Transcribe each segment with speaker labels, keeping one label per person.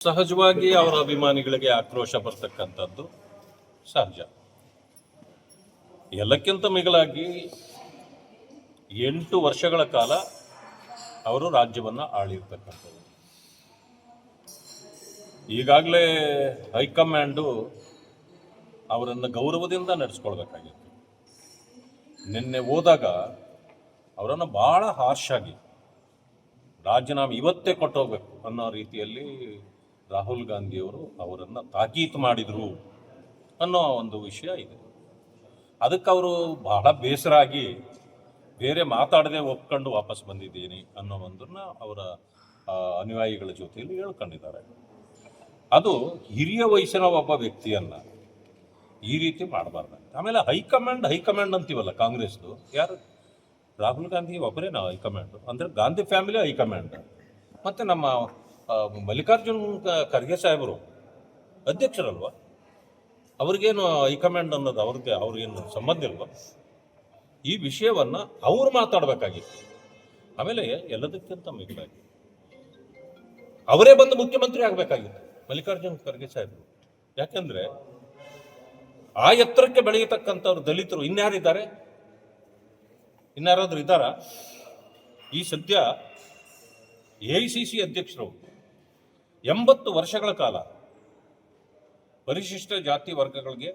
Speaker 1: ಸಹಜವಾಗಿ ಅವರ ಅಭಿಮಾನಿಗಳಿಗೆ ಆಕ್ರೋಶ ಬರ್ತಕ್ಕಂಥದ್ದು ಸಹಜ. ಎಲ್ಲಕ್ಕಿಂತ ಮಿಗಿಲಾಗಿ 8 ವರ್ಷಗಳ ಕಾಲ ಅವರು ರಾಜ್ಯವನ್ನು ಆಳಿರ್ತಕ್ಕಂಥದ್ದು. ಈಗಾಗಲೇ ಹೈಕಮಾಂಡು ಅವರನ್ನು ಗೌರವದಿಂದ ನಡೆಸ್ಕೊಳ್ಬೇಕಾಗಿತ್ತು. ನಿನ್ನೆ ಹೋದಾಗ ಅವರನ್ನು ಭಾಳ ಹಾರ್ಶ್ ಆಗಿ ರಾಜೀನಾಮೆ ಇವತ್ತೇ ಕೊಟ್ಟೋಗ್ಬೇಕು ಅನ್ನೋ ರೀತಿಯಲ್ಲಿ ರಾಹುಲ್ ಗಾಂಧಿಯವರು ಅವರನ್ನು ತಾಕೀತು ಮಾಡಿದರು ಅನ್ನೋ ಒಂದು ವಿಷಯ ಇದೆ. ಅದಕ್ಕೆ ಅವರು ಬಹಳ ಬೇಸರ ಆಗಿ ಬೇರೆ ಮಾತಾಡದೆ ಒಪ್ಕೊಂಡು ವಾಪಸ್ ಬಂದಿದ್ದೀನಿ ಅನ್ನೋ ಒಂದನ್ನು ಅವರ ಅನುಯಾಯಿಗಳ ಜೊತೆಯಲ್ಲಿ ಹೇಳ್ಕೊಂಡಿದ್ದಾರೆ. ಅದು ಹಿರಿಯ ವಯಸ್ಸಿನ ಒಬ್ಬ ವ್ಯಕ್ತಿಯನ್ನು ಈ ರೀತಿ ಮಾಡಬಾರ್ದು. ಆಮೇಲೆ ಹೈಕಮಾಂಡ್ ಅಂತೀವಲ್ಲ ಕಾಂಗ್ರೆಸ್ದು, ಯಾರು? ರಾಹುಲ್ ಗಾಂಧಿ ಒಬ್ಬರೇನಾ ಹೈಕಮಾಂಡ್? ಅಂದರೆ ಗಾಂಧಿ ಫ್ಯಾಮಿಲಿ ಹೈಕಮಾಂಡ್. ಮತ್ತು ನಮ್ಮ ಮಲ್ಲಿಕಾರ್ಜುನ್ ಖರ್ಗೆ ಸಾಹೇಬರು ಅಧ್ಯಕ್ಷರಲ್ವ? ಅವ್ರಿಗೇನು ಹೈಕಮಾಂಡ್ ಅನ್ನೋದು ಅವ್ರಿಗೇನು ಸಂಬಂಧ ಇಲ್ವ? ಈ ವಿಷಯವನ್ನು ಅವರು ಮಾತಾಡಬೇಕಾಗಿತ್ತು. ಆಮೇಲೆ ಎಲ್ಲದಕ್ಕಿಂತ ಮಿಗಿಲಾಗಿ ಅವರೇ ಬಂದು ಮುಖ್ಯಮಂತ್ರಿ ಆಗಬೇಕಾಗಿತ್ತು ಮಲ್ಲಿಕಾರ್ಜುನ್ ಖರ್ಗೆ ಸಾಹೇಬರು. ಯಾಕೆಂದರೆ ಆ ಎತ್ತರಕ್ಕೆ ಬೆಳೆಯತಕ್ಕಂಥವ್ರು ದಲಿತರು ಇನ್ಯಾರಿದ್ದಾರೆ? ಇನ್ಯಾರಾದ್ರೂ ಇದ್ದಾರಾ? ಈ ಸದ್ಯ AICC ಅಧ್ಯಕ್ಷರು 80 ವರ್ಷಗಳ ಕಾಲ ಪರಿಶಿಷ್ಟ ಜಾತಿ ವರ್ಗಗಳಿಗೆ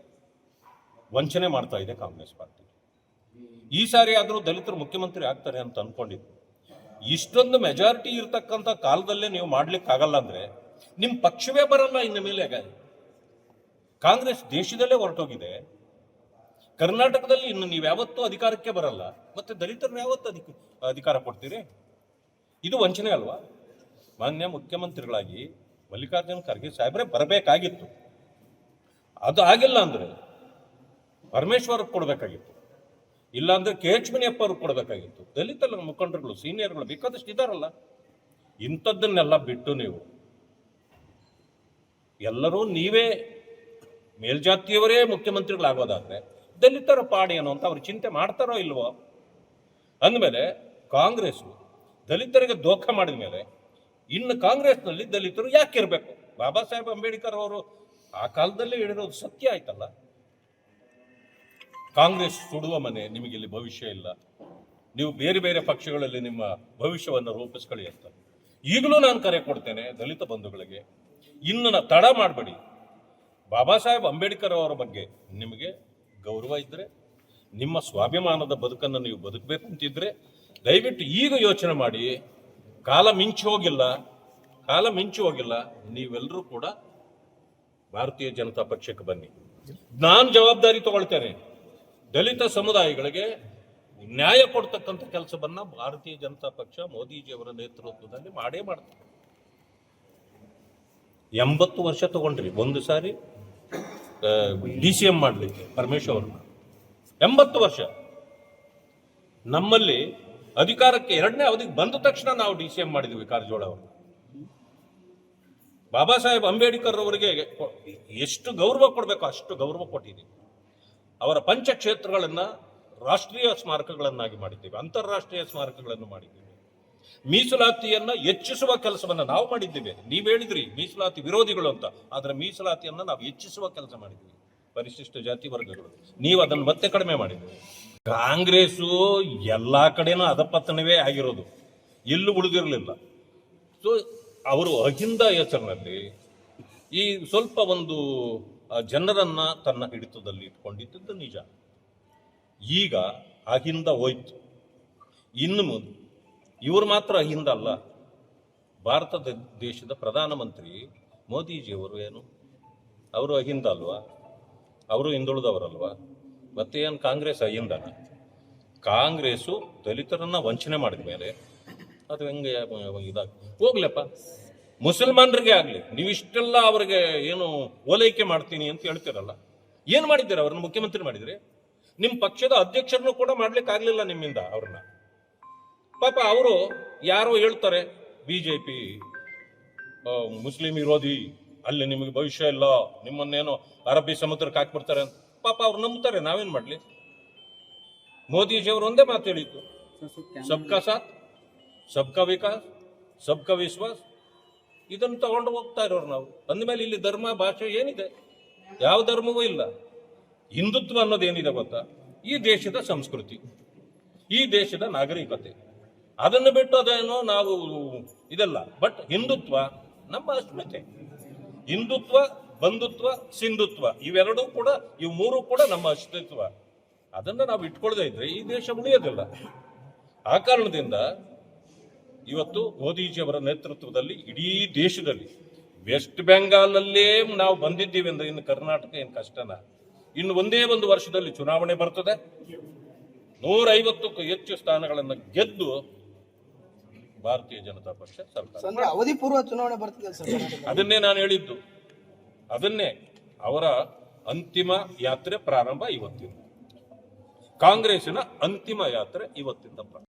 Speaker 1: ವಂಚನೆ ಮಾಡ್ತಾ ಇದೆ ಕಾಂಗ್ರೆಸ್ ಪಾರ್ಟಿ. ಈ ಸಾರಿ ಆದರೂ ದಲಿತರು ಮುಖ್ಯಮಂತ್ರಿ ಆಗ್ತಾರೆ ಅಂತ ಅನ್ಕೊಂಡಿದ್ದು. ಇಷ್ಟೊಂದು ಮೆಜಾರಿಟಿ ಇರ್ತಕ್ಕಂಥ ಕಾಲದಲ್ಲೇ ನೀವು ಮಾಡ್ಲಿಕ್ಕಾಗಲ್ಲ ಅಂದರೆ ನಿಮ್ಮ ಪಕ್ಷವೇ ಬರಲ್ಲ. ಇನ್ನು ಮೇಲೆ ಕಾಂಗ್ರೆಸ್ ದೇಶದಲ್ಲೇ ಹೊರಟೋಗಿದೆ. ಕರ್ನಾಟಕದಲ್ಲಿ ಇನ್ನು ನೀವು ಯಾವತ್ತೂ ಅಧಿಕಾರಕ್ಕೆ ಬರಲ್ಲ, ಮತ್ತೆ ದಲಿತರನ್ನ ಯಾವತ್ತೂ ಅಧಿಕಾರ ಕೊಡ್ತೀರಿ? ಇದು ವಂಚನೆ ಅಲ್ವಾ? ಮಾನ್ಯ ಮುಖ್ಯಮಂತ್ರಿಗಳಾಗಿ ಮಲ್ಲಿಕಾರ್ಜುನ್ ಖರ್ಗೆ ಸಾಹೇಬ್ರೆ ಬರಬೇಕಾಗಿತ್ತು. ಅದು ಆಗಿಲ್ಲ ಅಂದರೆ ಪರಮೇಶ್ವರ್ಗೆ ಕೊಡಬೇಕಾಗಿತ್ತು, ಇಲ್ಲಾಂದ್ರೆ KH ಮುನಿಯಪ್ಪ ಅವ್ರಿಗೆ ಕೊಡಬೇಕಾಗಿತ್ತು. ದಲಿತ ಮುಖಂಡರುಗಳು ಸೀನಿಯರ್ಗಳು ಬೇಕಾದಷ್ಟು ಇದ್ದಾರಲ್ಲ. ಇಂಥದ್ದನ್ನೆಲ್ಲ ಬಿಟ್ಟು ನೀವು ಎಲ್ಲರೂ ನೀವೇ ಮೇಲ್ಜಾತಿಯವರೇ ಮುಖ್ಯಮಂತ್ರಿಗಳಾಗೋದಾದ್ರೆ ದಲಿತರ ಪಾಡೇನು ಅಂತ ಅವ್ರು ಚಿಂತೆ ಮಾಡ್ತಾರೋ ಇಲ್ವೋ? ಅಂದಮೇಲೆ ಕಾಂಗ್ರೆಸ್ಸು ದಲಿತರಿಗೆ ದೋಖ ಮಾಡಿದ ಮೇಲೆ ಇನ್ನು ಕಾಂಗ್ರೆಸ್ನಲ್ಲಿ ದಲಿತರು ಯಾಕೆ ಇರಬೇಕು? ಬಾಬಾ ಸಾಹೇಬ್ ಅಂಬೇಡ್ಕರ್ ಅವರು ಆ ಕಾಲದಲ್ಲೇ ಹೇಳಿರೋದು ಸತ್ಯ ಆಯ್ತಲ್ಲ. ಕಾಂಗ್ರೆಸ್ ಸುಡುವ ಮನೆ, ನಿಮಗಿಲ್ಲಿ ಭವಿಷ್ಯ ಇಲ್ಲ, ನೀವು ಬೇರೆ ಬೇರೆ ಪಕ್ಷಗಳಲ್ಲಿ ನಿಮ್ಮ ಭವಿಷ್ಯವನ್ನು ರೂಪಿಸ್ಕೊಳ್ಳಿ ಅಂತ ಈಗಲೂ ನಾನು ಕರೆ ಕೊಡ್ತೇನೆ ದಲಿತ ಬಂಧುಗಳಿಗೆ. ಇನ್ನು ತಡ ಮಾಡಬೇಡಿ. ಬಾಬಾ ಸಾಹೇಬ್ ಅಂಬೇಡ್ಕರ್ ಅವರ ಬಗ್ಗೆ ನಿಮಗೆ ಗೌರವ ಇದ್ದರೆ, ನಿಮ್ಮ ಸ್ವಾಭಿಮಾನದ ಬದುಕನ್ನು ನೀವು ಬದುಕಬೇಕು ಅಂತಿದ್ರೆ ದಯವಿಟ್ಟು ಈಗ ಯೋಚನೆ ಮಾಡಿ. ಕಾಲ ಮಿಂಚು ಹೋಗಿಲ್ಲ. ನೀವೆಲ್ಲರೂ ಕೂಡ ಭಾರತೀಯ ಜನತಾ ಪಕ್ಷಕ್ಕೆ ಬನ್ನಿ. ನಾನು ಜವಾಬ್ದಾರಿ ತಗೊಳ್ತೇನೆ. ದಲಿತ ಸಮುದಾಯಗಳಿಗೆ ನ್ಯಾಯ ಕೊಡ್ತಕ್ಕಂಥ ಕೆಲಸವನ್ನ ಭಾರತೀಯ ಜನತಾ ಪಕ್ಷ ಮೋದಿಜಿಯವರ ನೇತೃತ್ವದಲ್ಲಿ ಮಾಡೇ ಮಾಡ್ತಾರೆ. 80 ವರ್ಷ ತಗೊಂಡ್ರಿ ಒಂದು ಸಾರಿ DCM ಮಾಡಲಿಕ್ಕೆ ಪರಮೇಶ್ವರ್ನ. 80 ವರ್ಷ. ನಮ್ಮಲ್ಲಿ ಅಧಿಕಾರಕ್ಕೆ 2ನೇ ಅವಧಿಗೆ ಬಂದ ತಕ್ಷಣ ನಾವು DCM ಮಾಡಿದ್ವಿ ಕಾರಜೋಳ ಅವ್ರನ್ನ. ಬಾಬಾ ಸಾಹೇಬ್ ಅಂಬೇಡ್ಕರ್ ಅವರಿಗೆ ಎಷ್ಟು ಗೌರವ ಕೊಡಬೇಕು ಅಷ್ಟು ಗೌರವ ಕೊಟ್ಟಿದ್ದೀವಿ. ಅವರ ಪಂಚಕ್ಷೇತ್ರಗಳನ್ನು ರಾಷ್ಟ್ರೀಯ ಸ್ಮಾರಕಗಳನ್ನಾಗಿ ಮಾಡಿದ್ದೀವಿ, ಅಂತಾರಾಷ್ಟ್ರೀಯ ಸ್ಮಾರಕಗಳನ್ನು ಮಾಡಿದ್ದೀವಿ. ಮೀಸಲಾತಿಯನ್ನ ಹೆಚ್ಚಿಸುವ ಕೆಲಸವನ್ನ ನಾವು ಮಾಡಿದ್ದೇವೆ. ನೀವು ಹೇಳಿದ್ರಿ ಮೀಸಲಾತಿ ವಿರೋಧಿಗಳು ಅಂತ, ಆದ್ರೆ ಮೀಸಲಾತಿಯನ್ನ ನಾವು ಹೆಚ್ಚಿಸುವ ಕೆಲಸ ಮಾಡಿದ್ವಿ. ಪರಿಶಿಷ್ಟ ಜಾತಿ ವರ್ಗಗಳು, ನೀವು ಅದನ್ನು ಮತ್ತೆ ಕಡಿಮೆ ಮಾಡಿದ್ವಿ. ಕಾಂಗ್ರೆಸ್ಸು ಎಲ್ಲಾ ಕಡೆನೂ ಅಧಪತನವೇ ಆಗಿರೋದು, ಎಲ್ಲೂ ಉಳಿದಿರಲಿಲ್ಲ. ಸೊ ಅವರು ಅಹಿಂದ ಹೆಸರಿನಲ್ಲಿ ಈ ಸ್ವಲ್ಪ ಒಂದು ಜನರನ್ನ ತನ್ನ ಹಿಡಿತದಲ್ಲಿ ಇಟ್ಕೊಂಡಿದ್ದು ನಿಜ. ಈಗ ಅಹಿಂದ ಹೋಯ್ತು. ಇನ್ನು ಮುಂದೆ ಇವರು ಮಾತ್ರ ಅಹಿಂದ ಅಲ್ಲ, ಭಾರತ ದೇಶದ ಪ್ರಧಾನಮಂತ್ರಿ ಮೋದಿಜಿಯವರು ಏನು ಅವರು ಅಹಿಂದ ಅಲ್ವಾ? ಅವರು ಹಿಂದುಳಿದವರಲ್ವಾ? ಮತ್ತೆ ಏನು ಕಾಂಗ್ರೆಸ್ ಅಹಿಂದನ? ಕಾಂಗ್ರೆಸ್ಸು ದಲಿತರನ್ನ ವಂಚನೆ ಮಾಡಿದ ಮೇಲೆ ಅದು ಹೆಂಗೆ ಇದಾಗ ಹೋಗ್ಲಪ್ಪ. ಮುಸಲ್ಮಾನರಿಗೆ ಆಗಲಿ ನೀವು ಇಷ್ಟೆಲ್ಲ ಅವ್ರಿಗೆ ಏನು ಓಲೈಕೆ ಮಾಡ್ತೀನಿ ಅಂತ ಹೇಳ್ತೀರಲ್ಲ, ಏನು ಮಾಡಿದ್ದೀರ? ಅವ್ರನ್ನ ಮುಖ್ಯಮಂತ್ರಿ ಮಾಡಿದ್ರಿ. ನಿಮ್ಮ ಪಕ್ಷದ ಅಧ್ಯಕ್ಷರನ್ನು ಕೂಡ ಮಾಡ್ಲಿಕ್ಕೆ ಆಗ್ಲಿಲ್ಲ ನಿಮ್ಮಿಂದ ಅವ್ರನ್ನ. ಪಾಪ ಅವರು ಯಾರೋ ಹೇಳ್ತಾರೆ BJP ಮುಸ್ಲಿಂ ವಿರೋಧಿ, ಅಲ್ಲಿ ನಿಮಗೆ ಭವಿಷ್ಯ ಇಲ್ಲ, ನಿಮ್ಮನ್ನೇನೋ ಅರಬ್ಬಿ ಸಮುದ್ರಕ್ಕೆ ಹಾಕ್ಬಿಡ್ತಾರೆ ಅಂತ. ಪಾಪ ಅವ್ರು ನಂಬ್ತಾರೆ, ನಾವೇನ್ ಮಾಡ್ಲಿ? ಮೋದಿಜಿಯವರು ಒಂದೇ ಮಾತು ಹೇಳಿದ್ದು, ಸಬ್ಕಾ ಸಾಥ್ ಸಬ್ಕಾ ವಿಕಾಸ್ ಸಬ್ಕಾ ವಿಶ್ವಾಸ್. ಇದನ್ನು ತಗೊಂಡು ಹೋಗ್ತಾ ಇರೋರು ನಾವು. ಅಂದಮೇಲೆ ಇಲ್ಲಿ ಧರ್ಮ ಭಾಷೆ ಏನಿದೆ? ಯಾವ ಧರ್ಮವೂ ಇಲ್ಲ. ಹಿಂದುತ್ವ ಅನ್ನೋದೇನಿದೆ ಗೊತ್ತಾ? ಈ ದೇಶದ ಸಂಸ್ಕೃತಿ, ಈ ದೇಶದ ನಾಗರಿಕತೆ. ಅದನ್ನು ಬಿಟ್ಟು ಅದೇನೋ ನಾವು ಇದಲ್ಲ. ಬಟ್ ಹಿಂದುತ್ವ ನಮ್ಮ ಅಸ್ಮಿತೆ. ಹಿಂದುತ್ವ, ಬಂಧುತ್ವ, ಸಿಂಧುತ್ವ ಇವೆರಡೂ ಕೂಡ, ಇವು ಮೂರು ಕೂಡ ನಮ್ಮ ಅಸ್ತಿತ್ವ. ಅದನ್ನು ನಾವು ಇಟ್ಕೊಳ್ಳದೆ ಇದ್ರೆ ಈ ದೇಶ ಉಳಿಯೋದಿಲ್ಲ. ಆ ಕಾರಣದಿಂದ ಇವತ್ತು ಮೋದಿಜಿಯವರ ನೇತೃತ್ವದಲ್ಲಿ ಇಡೀ ದೇಶದಲ್ಲಿ, ವೆಸ್ಟ್ ಬೆಂಗಾಲಲ್ಲೇ ನಾವು ಬಂದಿದ್ದೀವಿ ಅಂದ್ರೆ ಇನ್ನು ಕರ್ನಾಟಕ ಏನು ಕಷ್ಟನಾ? ಇನ್ನು ಒಂದೇ ಒಂದು ವರ್ಷದಲ್ಲಿ ಚುನಾವಣೆ ಬರ್ತದೆ. 150ಕ್ಕೂ ಹೆಚ್ಚು ಸ್ಥಾನಗಳನ್ನು ಗೆದ್ದು ಭಾರತೀಯ ಜನತಾ ಪಕ್ಷ ಸರ್ಕಾರ.
Speaker 2: ಅವಧಿ ಪೂರ್ವ ಚುನಾವಣೆ ಬರ್ತದೆ ಸರ್.
Speaker 1: ಅದನ್ನೇ ನಾನು ಹೇಳಿದ್ದು. ಅದನ್ನೇ ಅವರ ಅಂತಿಮ ಯಾತ್ರೆ ಪ್ರಾರಂಭ ಇವತ್ತಿಂದ. ಕಾಂಗ್ರೆಸ್ಸಿನ ಅಂತಿಮ ಯಾತ್ರೆ ಇವತ್ತಿಂದ ಪ್ರಾರಂಭ.